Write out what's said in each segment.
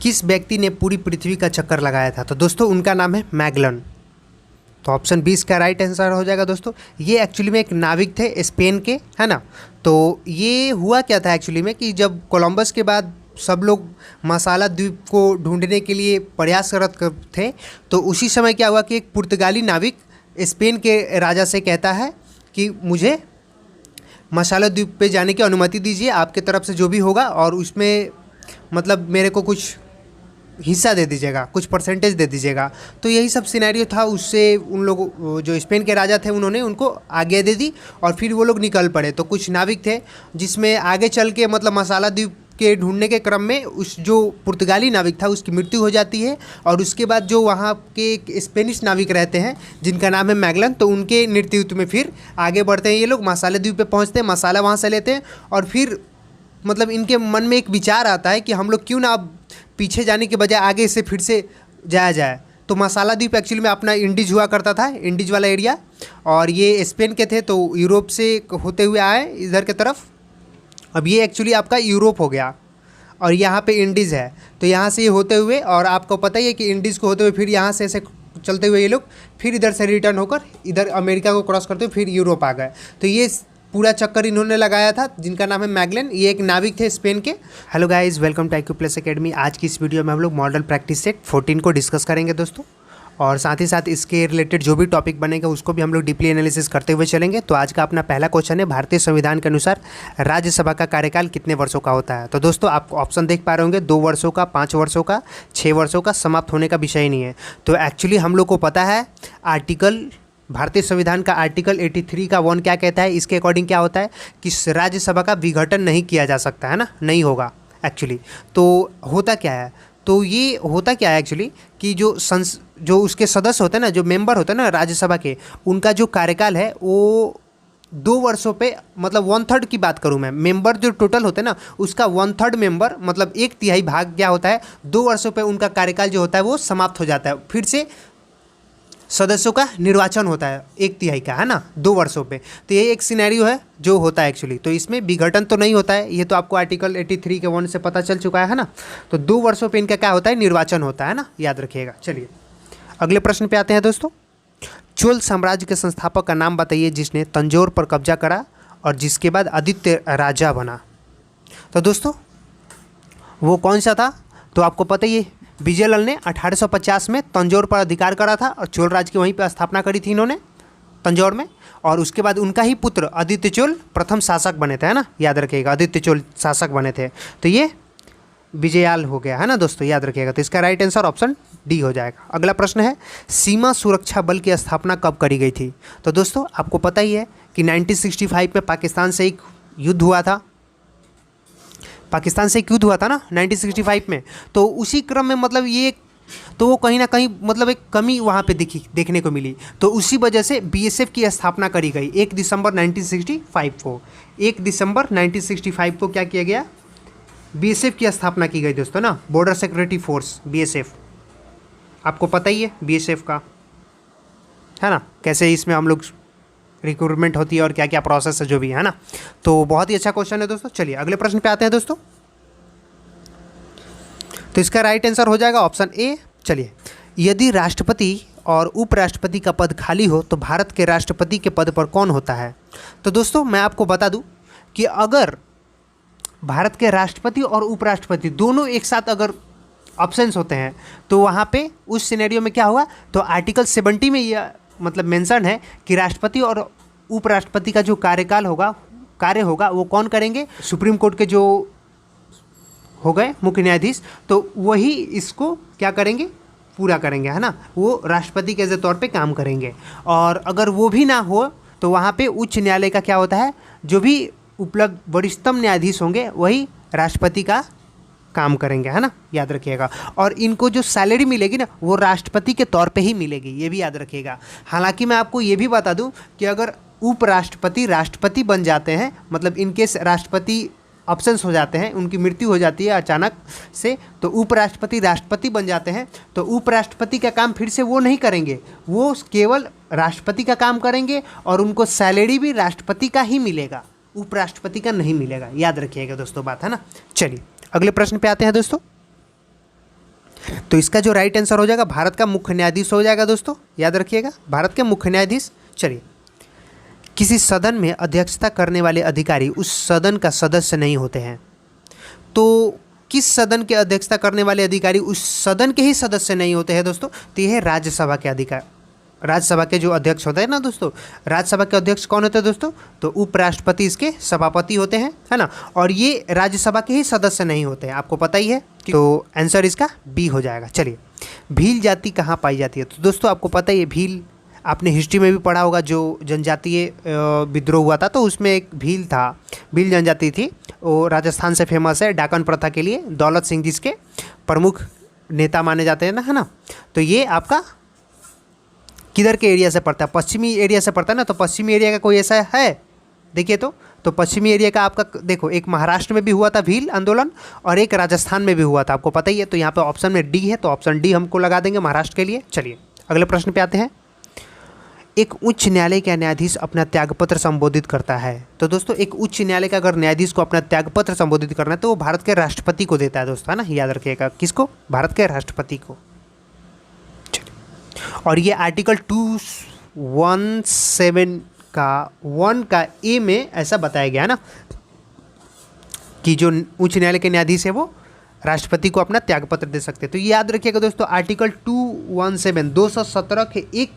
किस व्यक्ति ने पूरी पृथ्वी का चक्कर लगाया था? तो दोस्तों उनका नाम है मैगलन। तो ऑप्शन 20 का राइट आंसर हो जाएगा दोस्तों। ये एक्चुअली में एक नाविक थे स्पेन के, है ना। तो ये हुआ क्या था एक्चुअली में कि जब कोलंबस के बाद सब लोग मसाला द्वीप को ढूंढने के लिए प्रयासरत थे, तो उसी समय क्या हुआ कि एक पुर्तगाली नाविक स्पेन के राजा से कहता है कि मुझे मसाला द्वीप पे जाने की अनुमति दीजिए, आपके तरफ से जो भी होगा, और उसमें मतलब मेरे को कुछ हिस्सा दे दीजिएगा, कुछ परसेंटेज दे दीजिएगा। तो यही सब सिनेरियो था। उससे उन लोग जो स्पेन के राजा थे उन्होंने उनको आगे दे दी और फिर वो लोग निकल पड़े। तो कुछ नाविक थे जिसमें आगे चल के मतलब मसाला द्वीप के ढूंढने के क्रम में उस जो पुर्तगाली नाविक था उसकी मृत्यु हो जाती है, और उसके बाद जो वहाँ के एक स्पेनिश नाविक रहते हैं जिनका नाम है मैगलन, तो उनके नेतृत्व में फिर आगे बढ़ते हैं ये लोग, मसाला द्वीप पे पहुँचते हैं, मसाला वहाँ से लेते हैं, और फिर मतलब इनके मन में एक विचार आता है कि हम लोग क्यों ना अब पीछे जाने के बजाय आगे से फिर से जाया जाए। तो मसाला द्वीप एक्चुअली में अपना इंडीज हुआ करता था, इंडीज वाला एरिया, और ये स्पेन के थे तो यूरोप से होते हुए आए इधर की तरफ। अब ये एक्चुअली आपका यूरोप हो गया और यहाँ पे इंडीज़ है। तो यहाँ से ये होते हुए, और आपको पता ही है कि इंडीज़ को होते हुए फिर यहाँ से ऐसे चलते हुए ये लोग फिर इधर से रिटर्न होकर इधर अमेरिका को क्रॉस करते हुए फिर यूरोप आ गए। तो ये पूरा चक्कर इन्होंने लगाया था, जिनका नाम है मैगलन। ये एक नाविक थे स्पेन के। Hello guys, welcome to IQ Plus Academy. आज की इस वीडियो में हम लोग मॉडल प्रैक्टिस सेट 14 को डिस्कस करेंगे दोस्तों, और साथ ही साथ इसके रिलेटेड जो भी टॉपिक बनेगा उसको भी हम लोग डीपली एनालिसिस करते हुए चलेंगे। तो आज का अपना पहला क्वेश्चन है, भारतीय संविधान के अनुसार राज्यसभा का कार्यकाल कितने वर्षों का होता है? तो दोस्तों आप ऑप्शन देख पा रहे होंगे, 2 वर्षों का, 5 वर्षों का, 6 वर्षों का, समाप्त होने का विषय नहीं है। तो एक्चुअली हम लोग को पता है भारतीय संविधान का आर्टिकल 83 का 1 क्या कहता है, इसके अकॉर्डिंग क्या होता है कि राज्यसभा का विघटन नहीं किया जा सकता है ना, नहीं होगा एक्चुअली। तो होता क्या है, तो ये होता क्या है एक्चुअली कि जो उसके सदस्य होते हैं ना, जो मेंबर होते हैं ना राज्यसभा के, उनका जो कार्यकाल है वो 2 वर्षों पे, मतलब 1/3 की बात करूं मैं, मेंबर जो टोटल होते हैं ना उसका 1/3 मेंबर, मतलब 1/3 भाग क्या होता है, 2 वर्षों पे उनका कार्यकाल जो होता है वो समाप्त हो जाता है। फिर से सदस्यों का निर्वाचन होता है 1/3 का, है ना, 2 वर्षों पे। तो ये एक सिनेरियो है जो होता है एक्चुअली। तो इसमें विघटन तो नहीं होता है, ये तो आपको आर्टिकल 83 के 1 से पता चल चुका है ना। तो 2 वर्षों पे इनका क्या होता है, निर्वाचन होता है ना, याद रखिएगा। चलिए अगले प्रश्न पे आते हैं दोस्तों। चोल साम्राज्य के संस्थापक का नाम बताइए जिसने तंजौर पर कब्जा करा और जिसके बाद आदित्य राजा बना। तो दोस्तों वो कौन सा था? तो आपको पता ही है, विजयलाल ने 1850 में तंजौर पर अधिकार करा था और चोल राज की वहीं पर स्थापना करी थी इन्होंने तंजौर में। और उसके बाद उनका ही पुत्र आदित्य चोल प्रथम शासक बने थे, है ना, याद रखिएगा, आदित्य चोल शासक बने थे। तो ये विजयलाल हो गया, है ना दोस्तों, याद रखिएगा। तो इसका राइट आंसर ऑप्शन डी हो जाएगा। अगला प्रश्न है, सीमा सुरक्षा बल की स्थापना कब करी गई थी? तो दोस्तों आपको पता ही है कि 1965 में पाकिस्तान से एक युद्ध हुआ था, पाकिस्तान से एक युद्ध हुआ था ना 1965 में। तो उसी क्रम में मतलब ये तो वो कहीं ना कहीं मतलब एक कमी वहाँ पे देखने को मिली। तो उसी वजह से BSF की स्थापना करी गई 1 दिसंबर 1965 को। 1 दिसंबर 1965 को क्या किया गया, BSF की स्थापना की गई दोस्तों ना, बॉर्डर सिक्योरिटी फोर्स, BSF। आपको पता ही है BSF का, है ना, कैसे इसमें हम लोग रिक्रूटमेंट होती है और क्या क्या प्रोसेस है जो भी है ना। तो बहुत ही अच्छा क्वेश्चन है दोस्तों। चलिए अगले प्रश्न पे आते हैं दोस्तों। तो इसका राइट आंसर हो जाएगा ऑप्शन ए। चलिए, यदि राष्ट्रपति और उपराष्ट्रपति का पद खाली हो तो भारत के राष्ट्रपति के पद पर कौन होता है? तो दोस्तों मैं आपको बता दूं कि अगर भारत के राष्ट्रपति और उपराष्ट्रपति दोनों एक साथ अगर ऑप्शंस होते हैं तो वहाँ पे उस सिनेरियो में क्या होगा, तो आर्टिकल 70 में यह मतलब मेंशन है कि राष्ट्रपति और उपराष्ट्रपति का जो कार्य होगा वो कौन करेंगे, सुप्रीम कोर्ट के जो हो गए मुख्य न्यायाधीश, तो वही इसको क्या करेंगे, पूरा करेंगे, है ना, वो राष्ट्रपति के तौर पे काम करेंगे। और अगर वो भी ना हो तो वहाँ पे उच्च न्यायालय का क्या होता है, जो भी उपलब्ध वरिष्ठतम न्यायाधीश होंगे वही राष्ट्रपति का काम करेंगे, है ना, याद रखिएगा। और इनको जो सैलरी मिलेगी ना वो राष्ट्रपति के तौर पे ही मिलेगी, ये भी याद रखिएगा। हालांकि मैं आपको ये भी बता दूं कि अगर उपराष्ट्रपति राष्ट्रपति बन जाते हैं, मतलब इनकेस राष्ट्रपति ऑप्शंस हो जाते हैं, उनकी मृत्यु हो जाती है अचानक से, तो उपराष्ट्रपति राष्ट्रपति बन जाते हैं, तो उपराष्ट्रपति का काम फिर से वो नहीं करेंगे, वो केवल राष्ट्रपति का काम करेंगे और उनको सैलरी भी राष्ट्रपति का ही मिलेगा, उपराष्ट्रपति का नहीं मिलेगा, याद रखिएगा दोस्तों बात, है ना। चलिए अगले प्रश्न पे आते हैं दोस्तों। तो इसका जो राइट आंसर हो जाएगा भारत का मुख्य न्यायाधीश हो जाएगा दोस्तों, याद रखिएगा भारत के मुख्य न्यायाधीश। चलिए, किसी सदन में अध्यक्षता करने वाले अधिकारी उस सदन का सदस्य नहीं होते हैं। तो किस सदन के अध्यक्षता करने वाले अधिकारी उस सदन के ही सदस्य नहीं होते हैं दोस्तों? तो यह है राज्यसभा के अधिकार, राज्यसभा के जो अध्यक्ष होते हैं ना दोस्तों, राज्यसभा के अध्यक्ष कौन होते हैं दोस्तों? तो उपराष्ट्रपति इसके सभापति होते हैं, है ना। और ये राज्यसभा के ही सदस्य नहीं होते हैं, आपको पता ही है। तो आंसर इसका बी हो जाएगा। चलिए, भील जाति कहाँ पाई जाती है? तो दोस्तों आपको पता ही है, भील आपने हिस्ट्री में भी पढ़ा होगा, जो जनजातीय विद्रोह हुआ था तो उसमें एक भील था, भील जनजाति थी, वो राजस्थान से फेमस है डाकन प्रथा के लिए। दौलत सिंह जिसके प्रमुख नेता माने जाते हैं ना, है ना। तो ये आपका किधर के एरिया से पड़ता है? पश्चिमी एरिया से पड़ता है ना। तो पश्चिमी एरिया का कोई ऐसा है देखिए तो पश्चिमी एरिया का आपका देखो, एक महाराष्ट्र में भी हुआ था भील आंदोलन और एक राजस्थान में भी हुआ था, आपको पता ही है। तो यहाँ पे ऑप्शन में डी है, तो ऑप्शन डी हमको लगा देंगे महाराष्ट्र के लिए। चलिए अगले प्रश्न पे आते हैं। एक उच्च न्यायालय का न्यायाधीश अपना त्यागपत्र संबोधित करता है। तो दोस्तों एक उच्च न्यायालय का अगर न्यायाधीश को अपना त्यागपत्र संबोधित करना है तो वो भारत के राष्ट्रपति को देता है दोस्तों, है ना, याद रखिएगा। किसको? भारत के राष्ट्रपति को। और ये आर्टिकल 217 का 1 का ए में ऐसा बताया गया है ना कि जो उच्च न्यायालय के न्यायाधीश है वो राष्ट्रपति को अपना त्यागपत्र दे सकते हैं। तो ये याद रखिएगा दोस्तों, आर्टिकल 217 के एक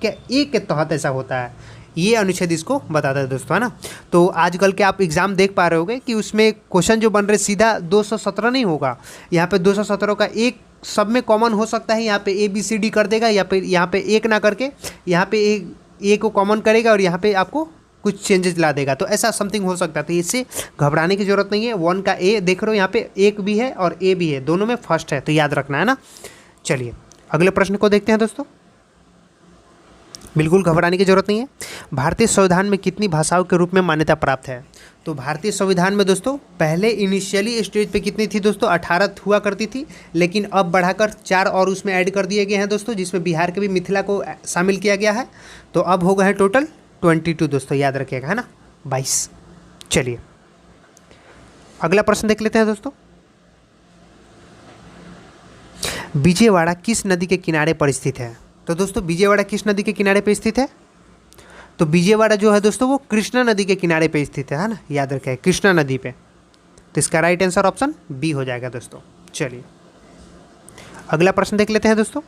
के तहत ऐसा होता है, ये अनुच्छेद इसको बताता है दोस्तों, है ना। तो आजकल के आप एग्जाम देख पा रहे होंगे कि उसमें क्वेश्चन जो बन रहे सीधा 217 नहीं होगा, यहाँ पे 217 का एक सब में कॉमन हो सकता है। यहाँ पे ABCD कर देगा, या फिर यहाँ पे एक ना करके यहाँ पे ए को कॉमन करेगा और यहाँ पे आपको कुछ चेंजेस ला देगा। तो ऐसा समथिंग हो सकता है, तो इससे घबराने की जरूरत नहीं है। 1 का ए देख रहे हो, यहाँ पे एक भी है और ए भी है, दोनों में फर्स्ट है, तो याद रखना है ना। चलिए अगले प्रश्न को देखते हैं दोस्तों, बिल्कुल घबराने की जरूरत नहीं है। भारतीय संविधान में कितनी भाषाओं के रूप में मान्यता प्राप्त है? तो भारतीय संविधान में दोस्तों पहले इनिशियली स्टेज पे कितनी थी दोस्तों? 18 हुआ करती थी, लेकिन अब बढ़ाकर 4 और उसमें ऐड कर दिए गए हैं दोस्तों, जिसमें बिहार के भी मिथिला को शामिल किया गया है। तो अब हो गए हैं टोटल 22 दोस्तों, याद रखिएगा, है ना, 22। चलिए अगला प्रश्न देख लेते हैं दोस्तों। विजयवाड़ा किस नदी के किनारे पर स्थित है? तो दोस्तों विजयवाड़ा किस नदी के किनारे पर स्थित है? तो विजयवाड़ा जो है दोस्तों वो कृष्णा नदी के किनारे पे स्थित है ना, याद रखें, कृष्णा नदी पे। तो इसका राइट आंसर ऑप्शन बी हो जाएगा दोस्तों। चलिए अगला प्रश्न देख लेते हैं दोस्तों।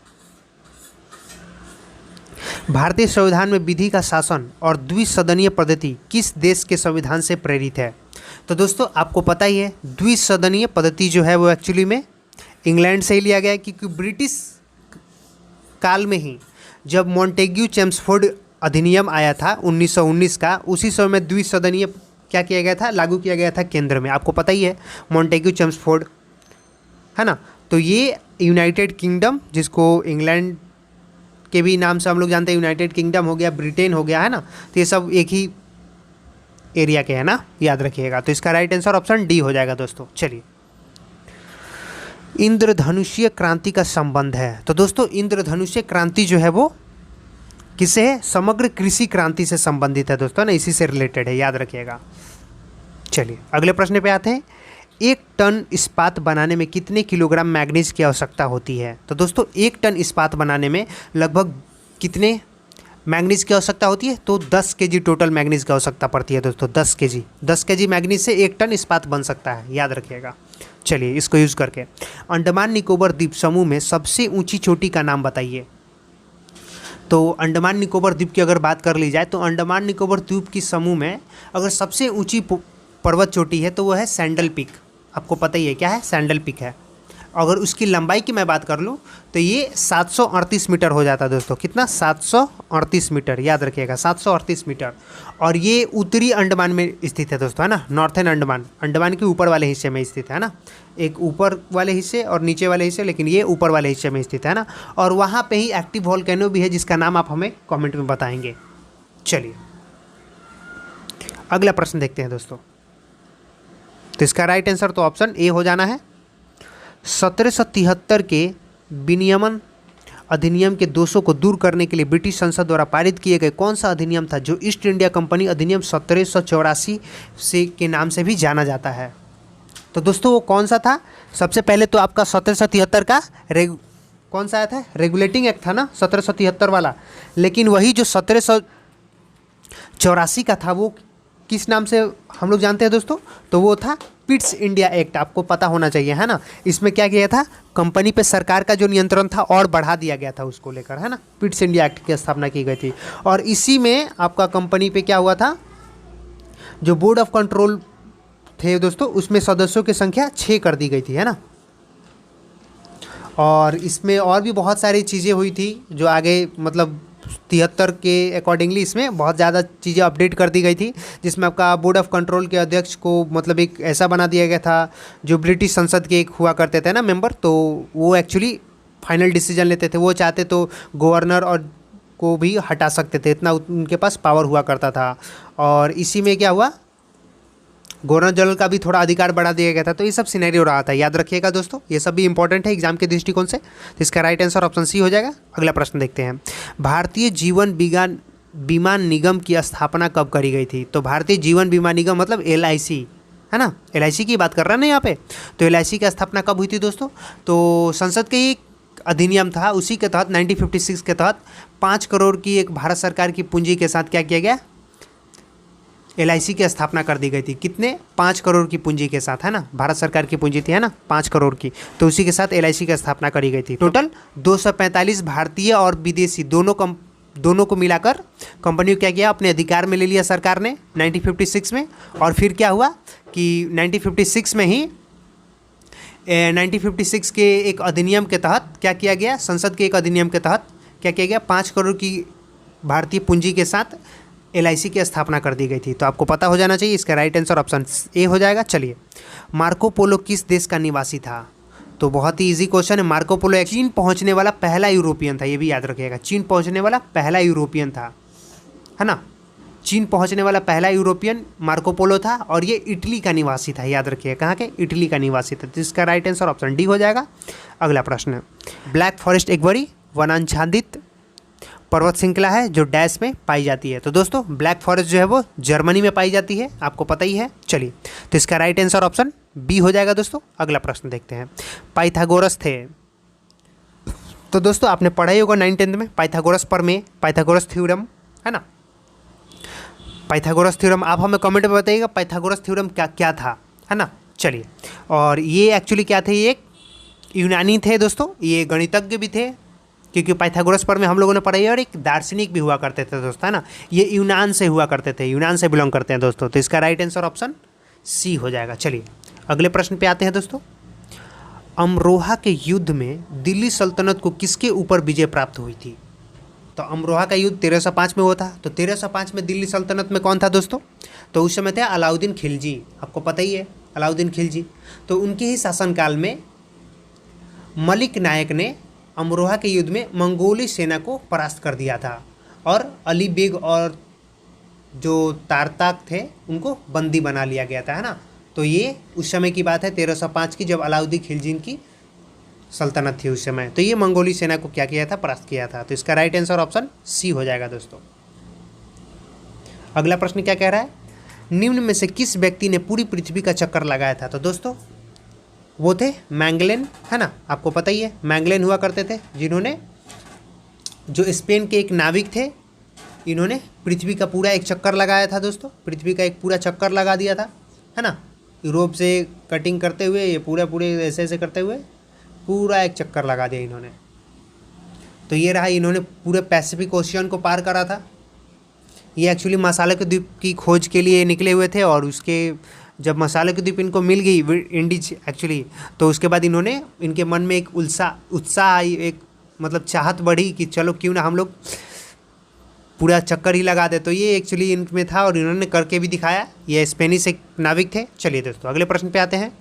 भारतीय संविधान में विधि का शासन और द्विसदनीय पद्धति किस देश के संविधान से प्रेरित है? तो दोस्तों आपको पता ही है, द्विसदनीय पद्धति जो है वो एक्चुअली में इंग्लैंड से ही लिया गया है, क्योंकि ब्रिटिश काल में ही जब मॉन्टेग्यू चेम्सफोर्ड अधिनियम आया था 1919 का, उसी समय में द्विसदनीय क्या किया गया था? लागू किया गया था केंद्र में। आपको पता ही है मॉन्टेग्यू चेम्सफोर्ड, है ना। तो ये यूनाइटेड किंगडम, जिसको इंग्लैंड के भी नाम से हम लोग जानते हैं, यूनाइटेड किंगडम हो गया, ब्रिटेन हो गया, है ना। तो ये सब एक ही एरिया के है ना, याद रखिएगा। तो इसका राइट आंसर ऑप्शन डी हो जाएगा दोस्तों। चलिए इंद्रधनुषीय क्रांति का संबंध है। तो दोस्तों इंद्रधनुषीय क्रांति जो है वो किससे है? समग्र कृषि क्रांति से संबंधित है दोस्तों ना, इसी से रिलेटेड है, याद रखिएगा। चलिए अगले प्रश्न पे आते हैं। 1 टन इस्पात बनाने में कितने किलोग्राम मैग्नीज की आवश्यकता होती है? तो दोस्तों 1 टन इस्पात बनाने में लगभग कितने मैग्नीज की आवश्यकता होती है? तो 10 kg टोटल मैग्नीज की आवश्यकता पड़ती है दोस्तों, 10 kg मैग्नीज से 1 टन इस्पात बन सकता है, याद रखिएगा। चलिए इसको यूज़ करके अंडमान निकोबार द्वीप समूह में सबसे ऊंची चोटी का नाम बताइए। तो अंडमान निकोबार द्वीप की अगर बात कर ली जाए तो अंडमान निकोबार द्वीप की समूह में अगर सबसे ऊंची पर्वत चोटी है तो वो है सैंडल पीक। आपको पता ही है क्या है? सैंडल पीक है। अगर उसकी लंबाई की मैं बात कर लूँ तो ये 738 मीटर हो जाता है दोस्तों। कितना? 738 मीटर, याद रखिएगा, 738 मीटर। और ये उत्तरी अंडमान में स्थित है दोस्तों, है ना, नॉर्थन अंडमान, अंडमान के ऊपर वाले हिस्से में स्थित है ना। एक ऊपर वाले हिस्से और नीचे वाले हिस्से, लेकिन ये ऊपर वाले हिस्से में स्थित है ना। और वहाँ पे ही एक्टिव वोल्केनो भी है, जिसका नाम आप हमें कमेंट में बताएंगे। चलिए अगला प्रश्न देखते हैं दोस्तों। तो इसका राइट आंसर तो ऑप्शन ए हो जाना है। 1773 के विनियमन अधिनियम के दोषों को दूर करने के लिए ब्रिटिश संसद द्वारा पारित किए गए कौन सा अधिनियम था, जो ईस्ट इंडिया कंपनी अधिनियम 1784 से के नाम से भी जाना जाता है? तो दोस्तों वो कौन सा था? सबसे पहले तो आपका 1773 का कौन सा आया था, रेगुलेटिंग एक्ट था ना 1773 वाला, लेकिन वही जो 1784 का था वो किस नाम से हम लोग जानते हैं दोस्तों, तो वो था पिट्स इंडिया एक्ट, आपको पता होना चाहिए है ना। इसमें क्या किया था, कंपनी पे सरकार का जो नियंत्रण था और बढ़ा दिया गया था उसको लेकर, है ना। पिट्स इंडिया एक्ट की स्थापना की गई थी और इसी में आपका कंपनी पे क्या हुआ था, जो बोर्ड ऑफ कंट्रोल थे दोस्तों उसमें सदस्यों की संख्या 6 कर दी गई थी, है ना। और इसमें और भी बहुत सारी चीज़ें हुई थी जो आगे मतलब 73 के अकॉर्डिंगली इसमें बहुत ज़्यादा चीज़ें अपडेट कर दी गई थी, जिसमें आपका बोर्ड ऑफ कंट्रोल के अध्यक्ष को मतलब एक ऐसा बना दिया गया था जो ब्रिटिश संसद के एक हुआ करते थे ना मेंबर, तो वो एक्चुअली फाइनल डिसीजन लेते थे। वो चाहते तो गवर्नर और को भी हटा सकते थे, इतना उनके पास पावर हुआ करता था। और इसी में क्या हुआ, गवर्नर जनरल का भी थोड़ा अधिकार बढ़ा दिया गया था। तो ये सब सिनेरियो रहा था, याद रखिएगा दोस्तों, ये सब भी इंपॉर्टेंट है एग्जाम के दृष्टिकोण से। तो इसका राइट आंसर ऑप्शन सी हो जाएगा। अगला प्रश्न देखते हैं, भारतीय जीवन बीमा निगम की स्थापना कब करी गई थी। तो भारतीय जीवन बीमा निगम मतलब LIC है ना, LIC की बात कर रहे हैं ना यहाँ पे। तो LIC की स्थापना कब हुई थी दोस्तों, तो संसद के एक अधिनियम था, उसी के तहत 1956 के तहत 5 करोड़ की एक भारत सरकार की पूंजी के साथ क्या किया गया, LIC की स्थापना कर दी गई थी। कितने, 5 करोड़ की पूंजी के साथ, है ना, भारत सरकार की पूंजी थी है ना 5 करोड़ की, तो उसी के साथ LIC की स्थापना करी गई थी। टोटल 245 भारतीय और विदेशी दोनों को मिलाकर कंपनी को क्या किया, अपने अधिकार में ले लिया सरकार ने 1956 में। और फिर क्या हुआ कि 1956 में ही 1956 के एक अधिनियम के तहत क्या किया गया, संसद के एक अधिनियम के तहत क्या किया गया, 5 करोड़ की भारतीय पूंजी के साथ LIC की स्थापना कर दी गई थी। तो आपको पता हो जाना चाहिए, इसका राइट आंसर ऑप्शन ए हो जाएगा। चलिए, मार्को पोलो किस देश का निवासी था। तो बहुत ही इजी क्वेश्चन है। मार्को पोलो चीन पहुंचने वाला पहला यूरोपियन था, ये भी याद रखिएगा, चीन पहुंचने वाला पहला यूरोपियन था, है ना। चीन पहुंचने वाला पहला यूरोपियन मार्को पोलो था और ये इटली का निवासी था, याद रखिएगा, कहाँ के, इटली का निवासी था। तो इसका राइट आंसर ऑप्शन डी हो जाएगा। अगला प्रश्न, ब्लैक फॉरेस्ट एक बड़ी वनाच्छादित पर्वत श्रृंखला है जो डैश में पाई जाती है। तो दोस्तों ब्लैक फॉरेस्ट जो है वो जर्मनी में पाई जाती है, आपको पता ही है। चलिए, तो इसका राइट आंसर ऑप्शन बी हो जाएगा दोस्तों। अगला प्रश्न देखते हैं, पाइथागोरस थे। तो दोस्तों आपने पढ़ा ही होगा 9th-10th में पाइथागोरस प्रमेय, पाइथागोरस थ्योरम, है ना। पाइथागोरस थ्योरम आप हमें कमेंट में बताइएगा पाइथागोरस थ्योरम क्या क्या था, है ना। चलिए, और ये एक्चुअली क्या थे, ये एक यूनानी थे दोस्तों, ये गणितज्ञ भी थे, क्योंकि पाइथागोरस पर में हम लोगों ने पढ़ा है, और एक दार्शनिक भी हुआ करते थे दोस्तों, है ना। ये यूनान से हुआ करते थे, यूनान से बिलोंग करते हैं दोस्तों। तो इसका राइट आंसर ऑप्शन सी हो जाएगा। चलिए अगले प्रश्न पे आते हैं दोस्तों, अमरोहा के युद्ध में दिल्ली सल्तनत को किसके ऊपर विजय प्राप्त हुई थी। तो अमरोहा का युद्ध 1305 में हुआ था। तो 1305 में दिल्ली सल्तनत में कौन था दोस्तों, तो उस समय थे अलाउद्दीन खिलजी, आपको पता ही है अलाउद्दीन खिलजी। तो उनके ही शासनकाल में मलिक नायक ने अमरोहा के युद्ध में मंगोली सेना को परास्त कर दिया था और अली बेग और जो तारताक थे उनको बंदी बना लिया गया था, है ना। तो ये उस समय की बात है 1305 की, जब अलाउद्दीन खिलजी की सल्तनत थी उस समय। तो ये मंगोली सेना को क्या किया था, परास्त किया था। तो इसका राइट आंसर ऑप्शन सी हो जाएगा दोस्तों। अगला प्रश्न क्या कह रहा है, निम्न में से किस व्यक्ति ने पूरी पृथ्वी का चक्कर लगाया था। तो दोस्तों वो थे मैगेलन, है ना, आपको पता ही है मैगेलन हुआ करते थे, जिन्होंने, जो स्पेन के एक नाविक थे, इन्होंने पृथ्वी का पूरा एक चक्कर लगाया था दोस्तों, पृथ्वी का एक पूरा चक्कर लगा दिया था, है ना। यूरोप से कटिंग करते हुए ये पूरे ऐसे ऐसे करते हुए पूरा एक चक्कर लगा दिया इन्होंने। तो ये रहा, इन्होंने पूरे पैसिफिक ओशियन को पार करा था। ये एक्चुअली मसाले के द्वीप की खोज के लिए निकले हुए थे, और उसके जब मसाले की द्वीप इनको मिल गई इंडीज एक्चुअली, तो उसके बाद इन्होंने, इनके मन में एक उत्साह आई, एक मतलब चाहत बढ़ी कि चलो क्यों ना हम लोग पूरा चक्कर ही लगा दे। तो ये एक्चुअली इनमें था और इन्होंने करके भी दिखाया। ये स्पेनिश एक नाविक थे। चलिए दोस्तों अगले प्रश्न पे आते हैं,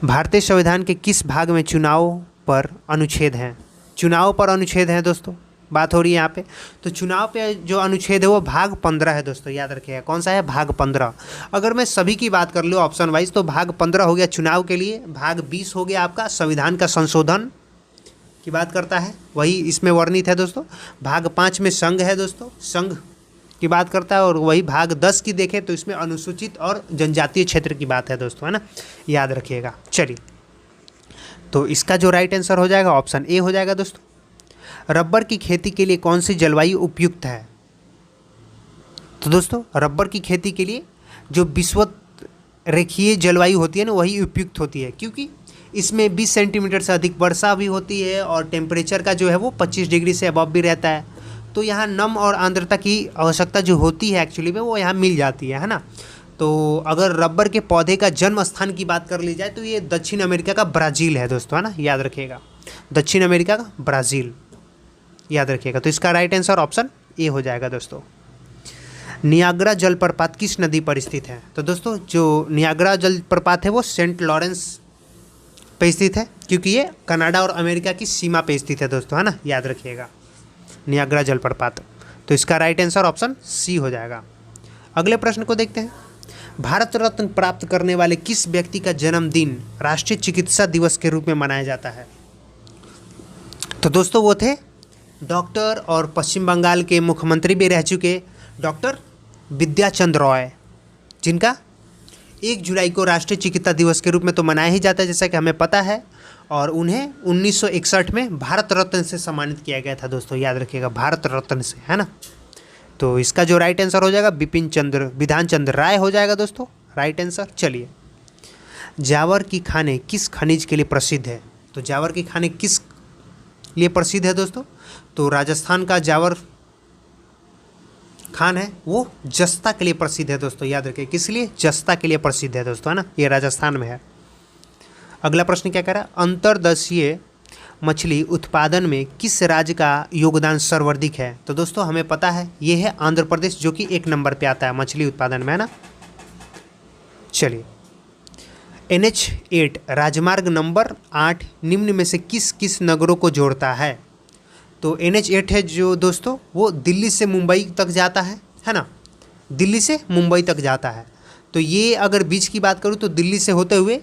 भारतीय संविधान के किस भाग में चुनाव पर अनुच्छेद हैं। चुनाव पर अनुच्छेद हैं दोस्तों, बात हो रही है यहाँ पे। तो चुनाव पे जो अनुच्छेद है वो भाग 15 है दोस्तों, याद रखिएगा कौन सा है, भाग 15। अगर मैं सभी की बात कर लूँ ऑप्शन वाइज, तो भाग 15 हो गया चुनाव के लिए, भाग 20 हो गया आपका संविधान का संशोधन की बात करता है, वही इसमें वर्णित है दोस्तों। भाग 5 में संघ है दोस्तों, संघ की बात करता है, और वही भाग 10 की देखें तो इसमें अनुसूचित और जनजातीय क्षेत्र की बात है दोस्तों, है ना, याद रखिएगा। चलिए तो इसका जो राइट आंसर हो जाएगा ऑप्शन ए हो जाएगा दोस्तों। रबर की खेती के लिए कौन सी जलवायु उपयुक्त है? तो दोस्तों रबर की खेती के लिए जो विषुवत रेखीय जलवायु होती है ना वही उपयुक्त होती है, क्योंकि इसमें 20 सेंटीमीटर से अधिक वर्षा भी होती है और टेम्परेचर का जो है वो 25 डिग्री से अबव भी रहता है। तो यहाँ नम और आर्द्रता की आवश्यकता जो होती है एक्चुअली में वो यहाँ मिल जाती है ना। तो अगर रबर के पौधे का जन्म स्थान की बात कर ली जाए तो ये दक्षिण अमेरिका का ब्राज़ील है दोस्तों, है ना, याद रखिएगा, दक्षिण अमेरिका का ब्राज़ील, याद रखिएगा। तो इसका राइट आंसर ऑप्शन ए हो जाएगा दोस्तों। नियाग्रा जलप्रपात किस नदी पर स्थित है? तो दोस्तों जो नियाग्रा जलप्रपात है वो सेंट लॉरेंस पे स्थित है, क्योंकि ये कनाडा और अमेरिका की सीमा पे स्थित है दोस्तों, है ना, याद रखिएगा, नियाग्रा जलप्रपात। तो इसका राइट आंसर ऑप्शन सी हो जाएगा। अगले प्रश्न को देखते हैं। भारत रत्न प्राप्त करने वाले किस व्यक्ति का जन्मदिन राष्ट्रीय चिकित्सा दिवस के रूप में मनाया जाता है? तो दोस्तों वो थे डॉक्टर और पश्चिम बंगाल के मुख्यमंत्री भी रह चुके डॉक्टर विद्याचंद्र रॉय, जिनका 1 जुलाई को राष्ट्रीय चिकित्सा दिवस के रूप में तो मनाया ही जाता है जैसा कि हमें पता है, और उन्हें 1961 में भारत रत्न से सम्मानित किया गया था दोस्तों, याद रखिएगा, भारत रत्न से, है ना। तो इसका जो राइट आंसर हो जाएगा विधान चंद्र राय हो जाएगा दोस्तों, राइट आंसर। चलिए, जावर की खाने किस खनिज के लिए प्रसिद्ध है? तो जावर की खाने किस लिए प्रसिद्ध है दोस्तों? तो राजस्थान का जावर खान है वो जस्ता के लिए प्रसिद्ध है दोस्तों, याद रखिए, किस लिए? जस्ता के लिए प्रसिद्ध है दोस्तों, है ना, ये राजस्थान में है। अगला प्रश्न क्या कह रहा है? अंतर्देशीय मछली उत्पादन में किस राज्य का योगदान सर्वाधिक है? तो दोस्तों हमें पता है ये है आंध्र प्रदेश, जो कि 1 नंबर पे आता है मछली उत्पादन में, है ना। चलिए, NH8 राजमार्ग नंबर 8 निम्न में से किस किस नगरों को जोड़ता है? तो NH8 है जो दोस्तों वो दिल्ली से मुंबई तक जाता है ना, दिल्ली से मुंबई तक जाता है। तो ये अगर बीच की बात करूँ तो दिल्ली से होते हुए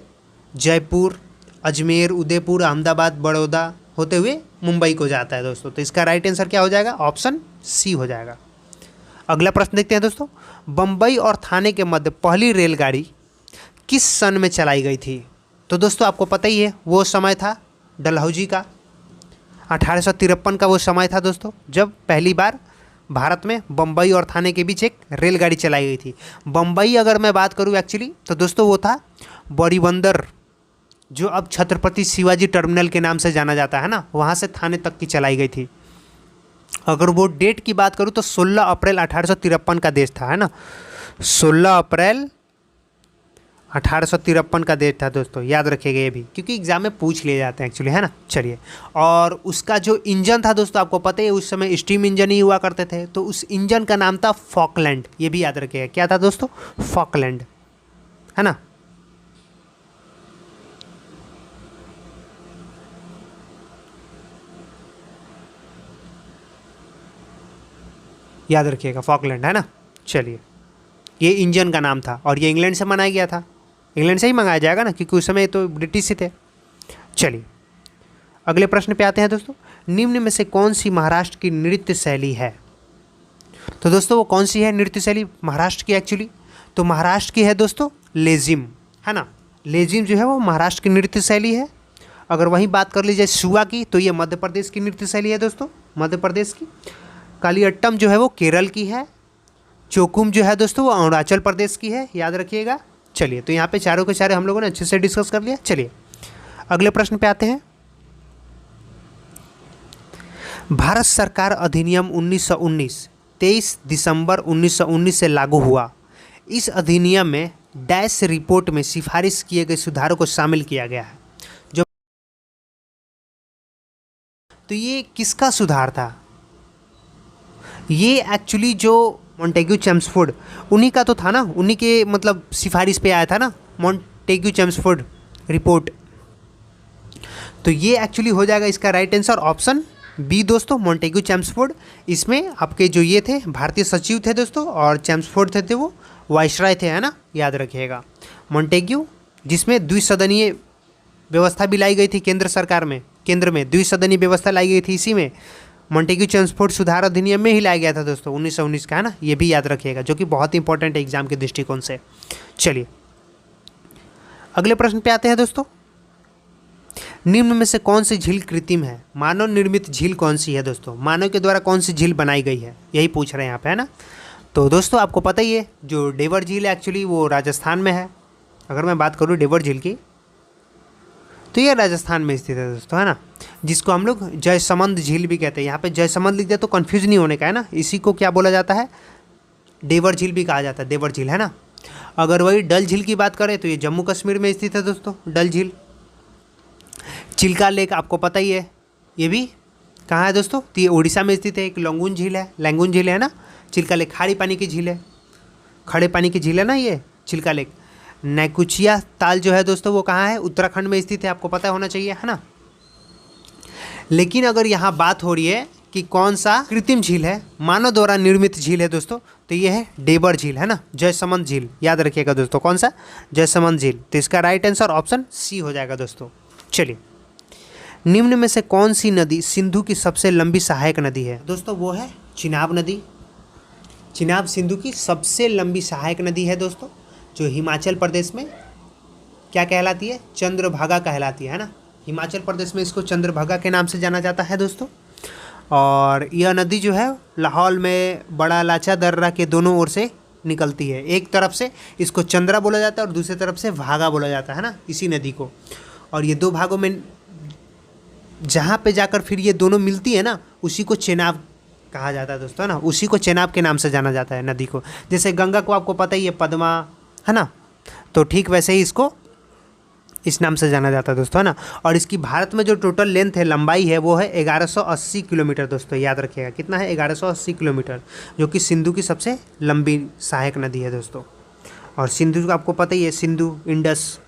जयपुर, अजमेर, उदयपुर, अहमदाबाद, बड़ौदा होते हुए मुंबई को जाता है दोस्तों। तो इसका राइट आंसर क्या हो जाएगा? ऑप्शन सी हो जाएगा। अगला प्रश्न देखते हैं दोस्तों। बम्बई और थाने के मध्य पहली रेलगाड़ी किस सन में चलाई गई थी? तो दोस्तों आपको पता ही है वो समय था डलहौजी का, 1853 का वो समय था दोस्तों, जब पहली बार भारत में बम्बई और थाने के बीच एक रेलगाड़ी चलाई गई थी। बम्बई अगर मैं बात करूँ एक्चुअली तो दोस्तों वो था बड़ी बंदर, जो अब छत्रपति शिवाजी टर्मिनल के नाम से जाना जाता है ना, वहाँ से थाने तक की चलाई गई थी। अगर वो डेट की बात करूँ तो 16 अप्रैल 1853 का देश था, है ना, 16 अप्रैल 1853 का डेट था दोस्तों, याद रखिएगा ये भी, क्योंकि एग्जाम में पूछ लिए जाते हैं एक्चुअली, है ना। चलिए, और उसका जो इंजन था दोस्तों आपको पता है उस समय स्टीम इंजन ही हुआ करते थे, तो उस इंजन का नाम था फॉकलैंड, ये भी याद रखिएगा, क्या था दोस्तों? फॉकलैंड, है ना। याद रखिएगा फॉकलैंड, है ना। चलिए, ये इंजन का नाम था और ये इंग्लैंड से मनाया गया था, इंग्लैंड से ही मंगाया जाएगा ना, क्योंकि उस समय तो ब्रिटिश ही थे। चलिए, अगले प्रश्न पे आते हैं दोस्तों। निम्न में से कौन सी महाराष्ट्र की नृत्य शैली है? तो दोस्तों वो कौन सी है नृत्य शैली महाराष्ट्र की एक्चुअली? तो महाराष्ट्र की है दोस्तों लेजिम, है ना। लेजिम जो है वो महाराष्ट्र की नृत्य शैली है। अगर वहीं बात कर ली जाए सुआ की तो ये मध्य प्रदेश की नृत्य शैली है दोस्तों, मध्य प्रदेश की। कालियट्टम जो है वो केरल की है। चोकुम जो है दोस्तों वो अरुणाचल प्रदेश की है, याद रखिएगा। चलिए, तो यहाँ पे चारों के चारों हम लोगों ने अच्छे से डिस्कस कर लिया। चलिए, अगले प्रश्न पे आते हैं। भारत सरकार अधिनियम 1919 23 दिसंबर 1919 से लागू हुआ। इस अधिनियम में डैश रिपोर्ट में सिफारिश किए गए सुधारों को शामिल किया गया है। जो तो ये किसका सुधार था? ये एक्चुअली जो मॉन्टेग्यू चेम्सफोर्ड उन्हीं का तो था ना, उन्हीं के मतलब सिफारिश पे आया था ना मॉन्टेग्यू चेम्सफोर्ड रिपोर्ट। तो ये एक्चुअली हो जाएगा इसका राइट आंसर ऑप्शन बी दोस्तों, मॉन्टेग्यू चेम्सफोर्ड। इसमें आपके जो ये थे भारतीय सचिव थे दोस्तों, और चेम्सफोर्ड थे वो वाइसराय थे, है ना, याद रखिएगा। मॉन्टेग्यू जिसमें द्विसदनीय व्यवस्था भी लाई गई थी केंद्र सरकार में, केंद्र में द्विसदनीय व्यवस्था लाई गई थी, इसी में मॉन्टेग्यू चेम्सफोर्ड सुधार अधिनियम में ही लाया गया था दोस्तों 1919 का, है ना, ये भी याद रखिएगा, जो कि बहुत इंपॉर्टेंट है एग्जाम के दृष्टिकोण से। चलिए, अगले प्रश्न पे आते हैं दोस्तों। निम्न में से कौन सी झील कृत्रिम है? मानव निर्मित झील कौन सी है दोस्तों? मानव के द्वारा कौन सी झील बनाई गई है, यही पूछ रहे हैं यहाँ पे, है ना। तो दोस्तों आपको पता ही है जो डेवर झील है एक्चुअली वो राजस्थान में है। अगर मैं बात करूँ डेवर झील की तो ये राजस्थान में स्थित है दोस्तों, है ना, जिसको हम लोग जयसमंद झील भी कहते हैं। यहाँ पे जयसमंद लिख दिया तो कन्फ्यूज नहीं होने का, है ना। इसी को क्या बोला जाता है? डेवर झील भी कहा जाता है, डेवर झील, है ना। अगर वही डल झील की बात करें तो ये जम्मू कश्मीर में स्थित है दोस्तों, डल झील। चिल्का लेक आपको पता ही है, ये भी कहाँ है दोस्तों? तो ये उड़ीसा में स्थित है। एक लंगून झील है, लैंगून झील है ना। चिल्का लेक खारी पानी की झील है, खड़े पानी की झील है ना ये चिल्का लेक। नैकुचिया ताल जो है दोस्तों वो कहाँ है? उत्तराखंड में स्थित है, आपको पता होना चाहिए, है ना। लेकिन अगर यहाँ बात हो रही है कि कौन सा कृत्रिम झील है, मानव द्वारा निर्मित झील है दोस्तों, तो ये है डेवर झील, है ना, जयसमंद झील। याद रखिएगा दोस्तों, कौन सा? जयसमंद झील। तो इसका राइट आंसर ऑप्शन सी हो जाएगा दोस्तों। चलिए, निम्न में से कौन सी नदी सिंधु की सबसे लंबी सहायक नदी है? दोस्तों वो है चिनाब नदी। चिनाब सिंधु की सबसे लंबी सहायक नदी है दोस्तों, जो हिमाचल प्रदेश में क्या कहलाती है? चंद्रभागा कहलाती है ना। हिमाचल प्रदेश में इसको चंद्रभागा के नाम से जाना जाता है दोस्तों। और यह नदी जो है लाहौल में बड़ा लाचा दर्रा के दोनों ओर से निकलती है। एक तरफ से इसको चंद्रा बोला जाता है और दूसरी तरफ से भागा बोला जाता है ना, इसी नदी को। और ये दो भागों में जहाँ पे जाकर फिर ये दोनों मिलती है ना, उसी को चेनाब कहा जाता है दोस्तों, है ना। उसी को चेनाब के नाम से जाना जाता है नदी को। जैसे गंगा को आपको पता ही है पद्मा, है ना, तो ठीक वैसे ही इसको इस नाम से जाना जाता है दोस्तों, है ना। और इसकी भारत में जो टोटल लेंथ है, लंबाई है, वो है 1180 किलोमीटर दोस्तों। याद रखिएगा कितना है? 1180 किलोमीटर, जो कि सिंधु की सबसे लंबी सहायक नदी है दोस्तों। और सिंधु का आपको पता ही है, सिंधु इंडस,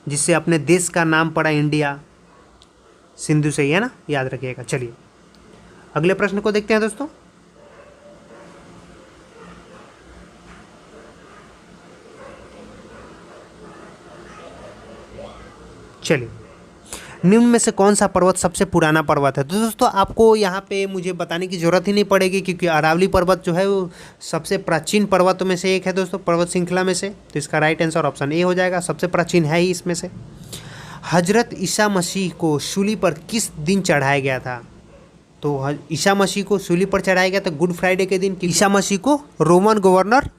जिससे अपने देश का नाम पड़ा इंडिया, सिंधु से ही, है ना, याद रखिएगा। चलिए अगले प्रश्न को देखते हैं दोस्तों। चलिए, निम्न में से कौन सा पर्वत सबसे पुराना पर्वत है? तो दोस्तों आपको यहाँ पे मुझे बताने की ज़रूरत ही नहीं पड़ेगी, क्योंकि अरावली पर्वत जो है वो सबसे प्राचीन पर्वतों में से एक है दोस्तों, पर्वत श्रृंखला में से। तो इसका राइट आंसर ऑप्शन ए हो जाएगा, सबसे प्राचीन है ही इसमें से। हजरत ईसा मसीह को सूली पर किस दिन चढ़ाया गया था? तो ईसा मसीह को सूली पर चढ़ाया गया था गुड फ्राइडे के दिन। ईसा मसीह को रोमन गवर्नर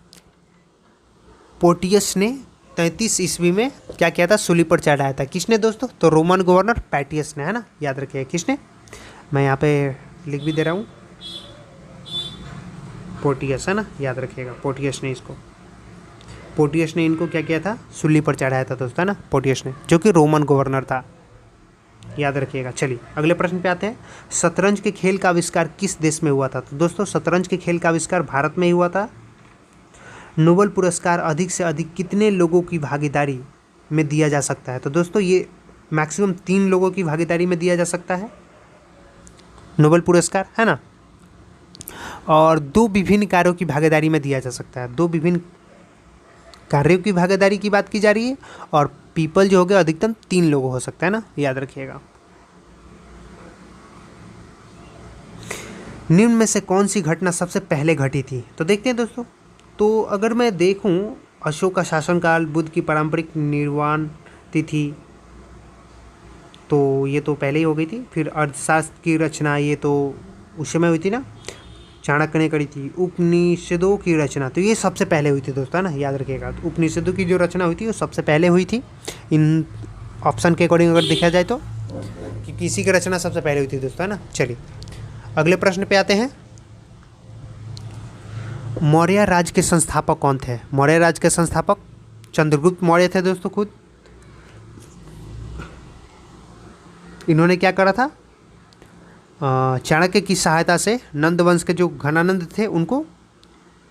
पोटियस ने 33 ईस्वी में क्या किया था? सूली पर चढ़ाया था। किसने दोस्तों? तो रोमन गवर्नर पैटियस ने, है ना, याद रखिएगा किसने। मैं यहाँ पे लिख भी दे रहा हूँ, पोटियस, है ना, याद रखिएगा पोटियस ने इसको, पोटियस ने इनको क्या किया था? सूली पर चढ़ाया था दोस्तों, है ना, पोटियस ने, जो कि रोमन गवर्नर था, याद रखिएगा। चलिए अगले प्रश्न पे आते हैं। शतरंज के खेल का आविष्कार किस देश में हुआ था? तो दोस्तों शतरंज के खेल का आविष्कार भारत में ही हुआ था। नोबेल पुरस्कार अधिक से अधिक कितने लोगों की भागीदारी में दिया जा सकता है? तो दोस्तों ये मैक्सिमम 3 लोगों की भागीदारी में दिया जा सकता है नोबेल पुरस्कार, है ना। और 2 विभिन्न कार्यों की भागीदारी में दिया जा सकता है। 2 विभिन्न कार्यों की भागीदारी की बात की जा रही है, और पीपल जो हो गया अधिकतम 3 लोगों हो सकता है ना, याद रखिएगा। निम्न में से कौन सी घटना सबसे पहले घटी थी? तो देखते हैं दोस्तों। तो अगर मैं देखूं, अशोक का शासनकाल, बुद्ध की पारंपरिक निर्वाण तिथि, तो ये तो पहले ही हो गई थी। फिर अर्थशास्त्र की रचना, ये तो उस समय हुई थी ना, चाणक्य ने करी थी। उपनिषदों की रचना, तो ये सबसे पहले हुई थी दोस्तों, है ना, याद रखिएगा। तो उपनिषदों की जो रचना हुई थी वो सबसे पहले हुई थी। इन ऑप्शन के अकॉर्डिंग अगर देखा जाए तो कि किसी की रचना सबसे पहले हुई थी दोस्तों, है ना। चलिए अगले प्रश्न पे आते हैं। मौर्य राज्य के संस्थापक कौन थे? मौर्य राज्य के संस्थापक चंद्रगुप्त मौर्य थे दोस्तों खुद। इन्होंने क्या करा था? चाणक्य की सहायता से नंद वंश के जो घनानंद थे उनको,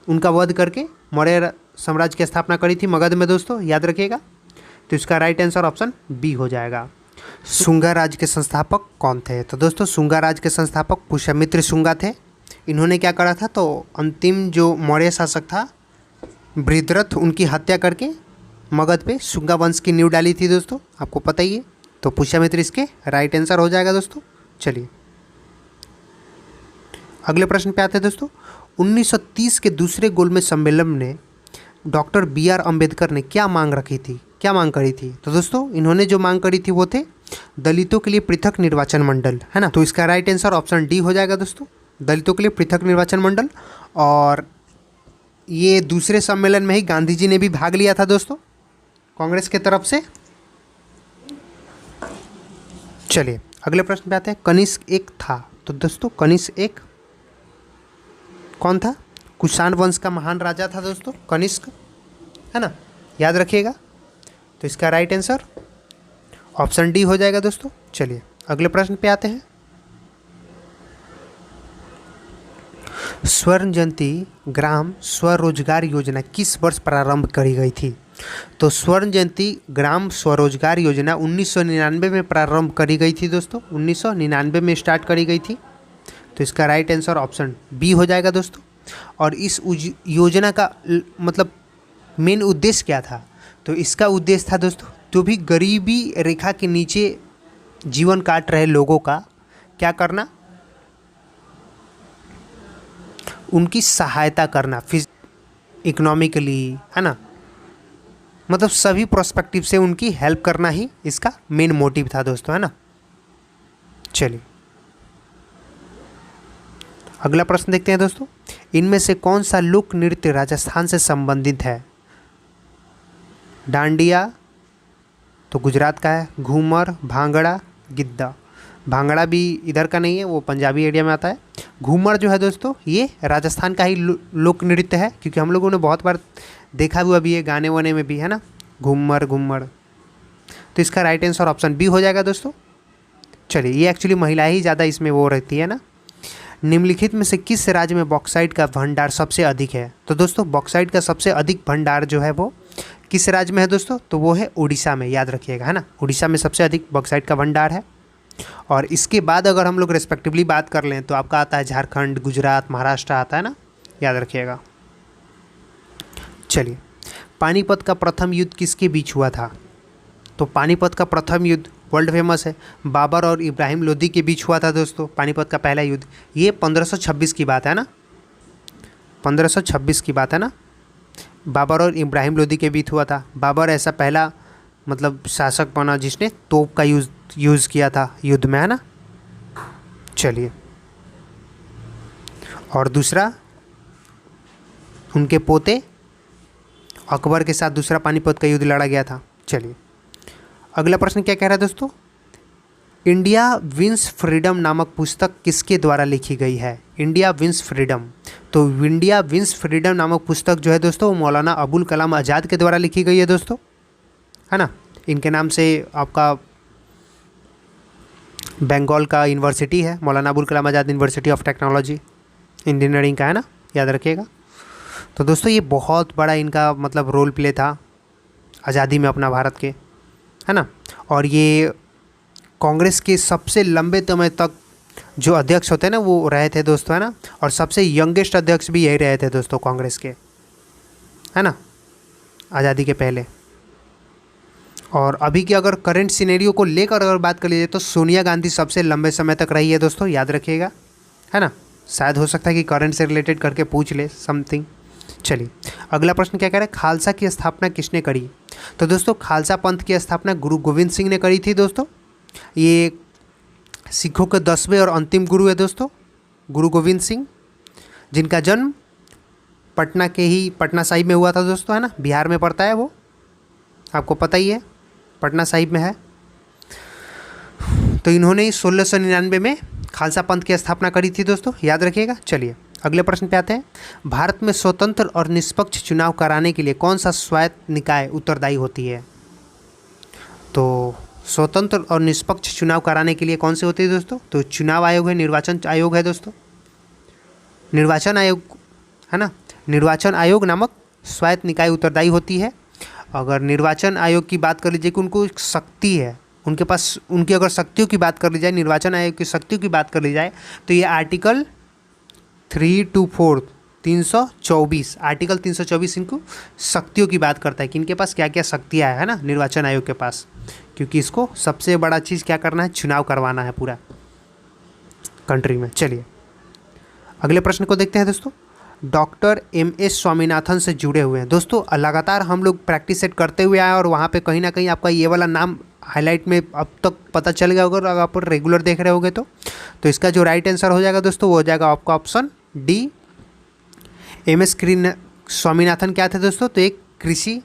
उनका वध करके मौर्य साम्राज्य की स्थापना करी थी मगध में दोस्तों, याद रखिएगा। तो इसका राइट आंसर ऑप्शन बी हो जाएगा। शुंगा राज्य के संस्थापक कौन थे? तो दोस्तों शुंगा राज्य के संस्थापक पुष्यमित्र शुंगा थे। इन्होंने क्या करा था? तो अंतिम जो मौर्य शासक था बृहद्रथ, उनकी हत्या करके मगध पे शुंगा वंश की नींव डाली थी दोस्तों, आपको पता ही है। तो पुष्यमित्र इसके राइट आंसर हो जाएगा दोस्तों। चलिए अगले प्रश्न पे आते हैं दोस्तों। 1930 के दूसरे गोलमेज सम्मेलन ने डॉक्टर बी आर अम्बेडकर ने क्या मांग रखी थी, क्या मांग करी थी? तो दोस्तों इन्होंने जो मांग करी थी वो थे दलितों के लिए पृथक निर्वाचन मंडल, है ना। तो इसका राइट आंसर ऑप्शन डी हो जाएगा दोस्तों, दलितों के लिए पृथक निर्वाचन मंडल। और ये दूसरे सम्मेलन में ही गांधी जी ने भी भाग लिया था दोस्तों, कांग्रेस के तरफ से। चलिए अगले प्रश्न पे आते हैं। कनिष्क एक था, तो दोस्तों कनिष्क एक कौन था? कुषाण वंश का महान राजा था दोस्तों कनिष्क, है ना, याद रखिएगा। तो इसका राइट आंसर ऑप्शन डी हो जाएगा दोस्तों। चलिए अगले प्रश्न पे आते हैं। स्वर्ण जयंती ग्राम स्वरोजगार योजना किस वर्ष प्रारंभ करी गई थी? तो स्वर्ण जयंती ग्राम स्वरोजगार योजना 1999 में प्रारंभ करी गई थी दोस्तों, 1999 में स्टार्ट करी गई थी। तो इसका राइट आंसर ऑप्शन बी हो जाएगा दोस्तों। और इस योजना का मतलब मेन उद्देश्य क्या था? तो इसका उद्देश्य था दोस्तों, जो भी गरीबी रेखा के नीचे जीवन काट रहे लोगों का क्या करना, उनकी सहायता करना, इकोनॉमिकली, है ना, मतलब सभी प्रोस्पेक्टिव से उनकी हेल्प करना ही इसका मेन मोटिव था दोस्तों, है ना। चलिए अगला प्रश्न देखते हैं दोस्तों। इनमें से कौन सा लोक नृत्य राजस्थान से संबंधित है? डांडिया तो गुजरात का है, घूमर, भांगड़ा, गिद्दा। भांगड़ा भी इधर का नहीं है, वो पंजाबी एरिया में आता है। घूमर जो है दोस्तों ये राजस्थान का ही लोक नृत्य है, क्योंकि हम लोगों ने बहुत बार देखा भी अभी ये गाने वाने में भी, है ना, घूमर घूमर। तो इसका राइट आंसर ऑप्शन बी हो जाएगा दोस्तों। चलिए ये एक्चुअली महिलाएं ही ज़्यादा इसमें वो रहती है ना। निम्नलिखित में से किस राज्य में बॉक्साइट का भंडार सबसे अधिक है? तो दोस्तों बॉक्साइट का सबसे अधिक भंडार जो है वो किस राज्य में है दोस्तों? तो वो है उड़ीसा में, याद रखिएगा, है ना। उड़ीसा में सबसे अधिक बॉक्साइट का भंडार है। और इसके बाद अगर हम लोग रेस्पेक्टिवली बात कर लें तो आपका आता है झारखंड, गुजरात, महाराष्ट्र आता है ना, याद रखिएगा। चलिए पानीपत का प्रथम युद्ध किसके बीच हुआ था? तो पानीपत का प्रथम युद्ध वर्ल्ड फेमस है, बाबर और इब्राहिम लोदी के बीच हुआ था दोस्तों, पानीपत का पहला युद्ध। ये 1526 की बात है ना, 1526 की बात है ना, बाबर और इब्राहिम लोदी के बीच हुआ था। बाबर ऐसा पहला मतलब शासक बना जिसने तोप का यूज़ किया था युद्ध में, है ना। चलिए और दूसरा उनके पोते अकबर के साथ दूसरा पानीपत का युद्ध लड़ा गया था। चलिए अगला प्रश्न क्या कह रहा है दोस्तों। इंडिया विंस फ्रीडम नामक पुस्तक किसके द्वारा लिखी गई है? इंडिया विंस फ्रीडम, तो इंडिया विंस फ्रीडम नामक पुस्तक जो है दोस्तों वो मौलाना अबुल कलाम आज़ाद के द्वारा लिखी गई है दोस्तों, है ना। इनके नाम से आपका बंगाल का यूनिवर्सिटी है, Maulana Abul Kalam Azad university of technology engineering का, है ना, याद रखिएगा। तो दोस्तों ये बहुत बड़ा इनका मतलब रोल प्ले था आज़ादी में अपना भारत के, है ना। और ये कांग्रेस के सबसे लंबे समय तक जो अध्यक्ष होते हैं ना वो रहे थे दोस्तों, है ना। और सबसे यंगेस्ट अध्यक्ष भी यही रहे थे दोस्तों कांग्रेस के, है ना, आज़ादी के पहले। और अभी के अगर करंट सिनेरियो को लेकर अगर बात कर लीजिए तो सोनिया गांधी सबसे लंबे समय तक रही है दोस्तों, याद रखिएगा, है ना। शायद हो सकता है कि करंट से रिलेटेड करके पूछ ले समथिंग। चलिए अगला प्रश्न क्या कह रहा है, खालसा की स्थापना किसने करी? तो दोस्तों खालसा पंथ की स्थापना गुरु गोविंद सिंह ने करी थी दोस्तों। ये सिखों के 10वें और अंतिम गुरु है दोस्तों, गुरु गोविंद सिंह, जिनका जन्म पटना के ही पटना साहिब में हुआ था दोस्तों, है ना, बिहार में पड़ता है वो, आपको पता ही है, पटना साहिब में है। तो इन्होंने 1699 में खालसा पंथ की स्थापना करी थी दोस्तों, याद रखिएगा। चलिए अगले प्रश्न पे आते हैं। भारत में स्वतंत्र और निष्पक्ष चुनाव कराने के लिए कौन सा स्वायत्त निकाय उत्तरदायी होती है? तो स्वतंत्र और निष्पक्ष चुनाव कराने के लिए कौन से होते हैं दोस्तों? तो चुनाव आयोग है, निर्वाचन आयोग है दोस्तों, निर्वाचन आयोग, है ना। निर्वाचन आयोग नामक स्वायत्त निकाय उत्तरदायी होती है। अगर निर्वाचन आयोग की बात कर लीजिए कि उनको एक शक्ति है, उनके पास उनकी अगर शक्तियों की बात कर ली जाए, निर्वाचन आयोग की शक्तियों की बात कर ली जाए तो ये आर्टिकल 324 324 आर्टिकल 324 इनको शक्तियों की बात करता है कि इनके पास क्या क्या शक्तियाँ है ना निर्वाचन आयोग के पास, क्योंकि इसको सबसे बड़ा चीज़ क्या करना है, चुनाव करवाना है पूरा कंट्री में। चलिए अगले प्रश्न को देखते हैं दोस्तों। डॉक्टर MS स्वामीनाथन से जुड़े हुए हैं दोस्तों, लगातार हम लोग प्रैक्टिस सेट करते हुए आए और वहाँ पे कहीं ना कहीं आपका ये वाला नाम हाईलाइट में अब तक पता चल गया होगा अगर आप रेगुलर देख रहे होगे तो इसका जो राइट आंसर हो जाएगा दोस्तों वो हो जाएगा आपका ऑप्शन डी। एम.एस. स्वामीनाथन क्या थे दोस्तों? तो एक कृषि,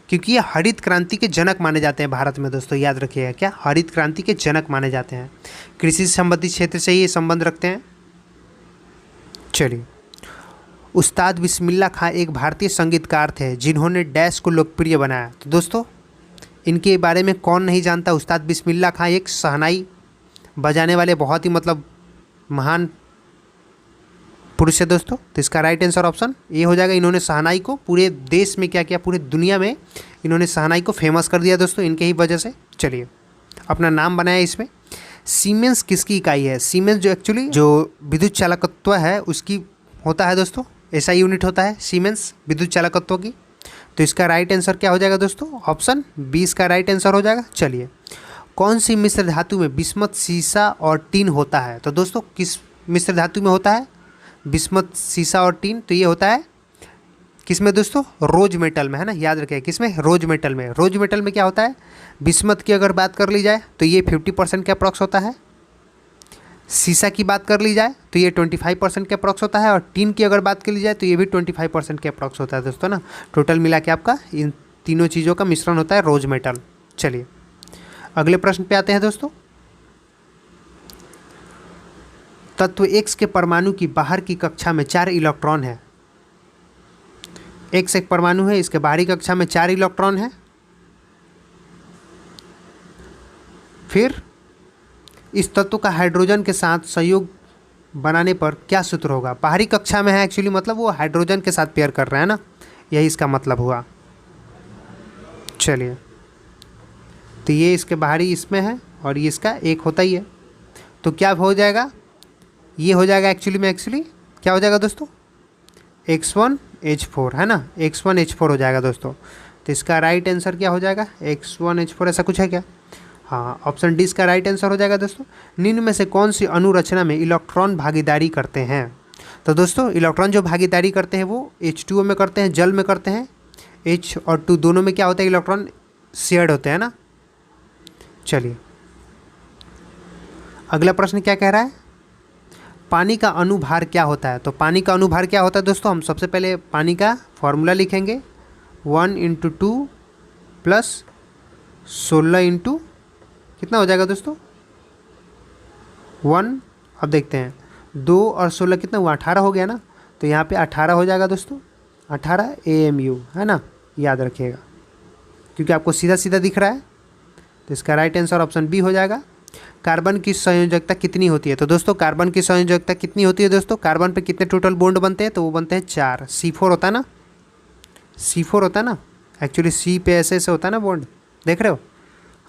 क्योंकि ये हरित क्रांति के जनक माने जाते हैं भारत में दोस्तों, याद रखिएगा, क्या हरित क्रांति के जनक माने जाते हैं, कृषि से संबंधित क्षेत्र से ही ये संबंध रखते हैं। चलिए, उस्ताद बिस्मिल्लाह खां एक भारतीय संगीतकार थे जिन्होंने डैश को लोकप्रिय बनाया। तो दोस्तों इनके बारे में कौन नहीं जानता? उस्ताद बिस्मिल्लाह खां एक शहनाई बजाने वाले बहुत ही मतलब महान पुरुष है दोस्तों। तो इसका राइट आंसर ऑप्शन ये हो जाएगा। इन्होंने शहनाई को पूरे देश में क्या किया, पूरे दुनिया में इन्होंने शहनाई को फेमस कर दिया दोस्तों, इनके ही वजह से। चलिए, अपना नाम बनाया इसमें। सीमेंस किसकी इकाई है? सीमेंस जो एक्चुअली जो विद्युत चालकत्व है उसकी होता है दोस्तों, ऐसा यूनिट होता है सीमेंस विद्युत चालकत्व की। तो इसका राइट आंसर क्या हो जाएगा दोस्तों? ऑप्शन 20 का राइट आंसर हो जाएगा। चलिए, कौन सी मिश्र धातु में बिस्मथ, सीसा और टीन होता है? तो दोस्तों किस मिश्र धातु में होता है बिस्मथ, सीसा और टीन? तो ये होता है किस में दोस्तों? रोज मेटल में, है ना, याद रखिए, किस में? रोज मेटल में। रोज मेटल में क्या होता है? बिस्मथ की अगर बात कर ली जाए तो ये 50% के अप्रॉक्स होता है। सीसा की बात कर ली जाए तो ये 25% के अप्रॉक्स होता है, और टीन की अगर बात कर ली जाए तो ये भी 25% के अप्रॉक्स होता है दोस्तों ना। टोटल मिला के आपका इन तीनों चीज़ों का मिश्रण होता है रोज मेटल। चलिए, अगले प्रश्न पे आते हैं दोस्तों। तत्व X के परमाणु की बाहर की कक्षा में 4 इलेक्ट्रॉन है। X एक परमाणु है, इसके बाहरी कक्षा में 4 इलेक्ट्रॉन है। फिर इस तत्व का हाइड्रोजन के साथ संयोग बनाने पर क्या सूत्र होगा? बाहरी कक्षा में है एक्चुअली, मतलब वो हाइड्रोजन के साथ पेयर कर रहे हैं ना, यही इसका मतलब हुआ। चलिए, तो ये इसके बाहरी इसमें है और ये इसका एक होता ही है, तो क्या हो जाएगा? ये हो जाएगा एक्चुअली क्या हो जाएगा दोस्तों? X1H4, है ना, X1H4 हो जाएगा दोस्तों। तो इसका राइट आंसर क्या हो जाएगा? X1H4, ऐसा कुछ है क्या? हाँ, ऑप्शन डी इसका राइट आंसर हो जाएगा दोस्तों। निम्न में से कौन सी अणुरचना में इलेक्ट्रॉन भागीदारी करते हैं? तो दोस्तों इलेक्ट्रॉन जो भागीदारी करते हैं वो H2O में करते हैं, जल में करते हैं। H और 2 दोनों में क्या होता है? इलेक्ट्रॉन शेयर्ड होते हैं ना। चलिए, अगला प्रश्न क्या कह रहा है? पानी का अनुभार क्या होता है? तो पानी का अनुभार क्या होता है दोस्तों? हम सबसे पहले पानी का फॉर्मूला लिखेंगे, 1 × 2 + 16 × कितना हो जाएगा दोस्तों? 1। अब देखते हैं, 2 और 16 कितना हुआ? 18 हो गया ना। तो यहाँ पे 18 हो जाएगा दोस्तों, 18 AMU, है ना, याद रखिएगा, क्योंकि आपको सीधा सीधा दिख रहा है। तो इसका राइट आंसर ऑप्शन बी हो जाएगा। कार्बन की संयोजकता कितनी होती है? तो दोस्तों कार्बन की संयोजकता कितनी होती है दोस्तों? कार्बन पे कितने टोटल बॉन्ड बनते हैं? तो वो बनते हैं 4। C4 होता है ना, C4 होता है ना, एक्चुअली C पे ऐसे होता है ना बॉन्ड, देख रहे हो?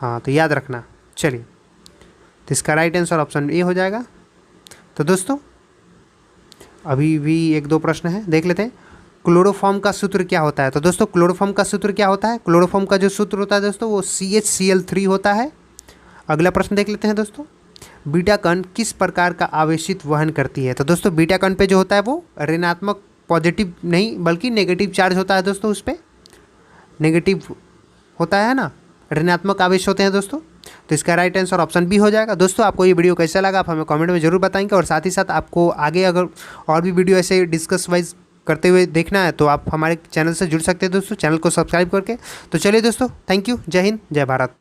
हाँ, तो याद रखना। चलिए, तो इसका राइट आंसर ऑप्शन ए हो जाएगा। तो दोस्तों अभी भी 1-2 प्रश्न हैं, देख लेते हैं। क्लोरोफॉर्म का सूत्र क्या होता है? तो दोस्तों क्लोरोफॉर्म का सूत्र क्या होता है? क्लोरोफॉर्म का जो सूत्र होता है दोस्तों वो CHCl3 होता है। अगला प्रश्न देख लेते हैं दोस्तों। बीटा कण किस प्रकार का आवेशित वहन करती है? तो दोस्तों बीटा कण पे जो होता है वो ऋणात्मक, पॉजिटिव नहीं बल्कि नेगेटिव चार्ज होता है दोस्तों, उस पर नेगेटिव होता है ना, ऋणात्मक आवेश होते हैं दोस्तों। तो इसका राइट आंसर ऑप्शन बी हो जाएगा। दोस्तों आपको ये वीडियो कैसा लगा आप हमें कमेंट में जरूर बताएंगे, और साथ ही साथ आपको आगे अगर और भी वीडियो ऐसे डिस्कस वाइज करते हुए देखना है तो आप हमारे चैनल से जुड़ सकते हैं दोस्तों, चैनल को सब्सक्राइब करके। तो चलिए दोस्तों, थैंक यू, जय हिंद, जय भारत।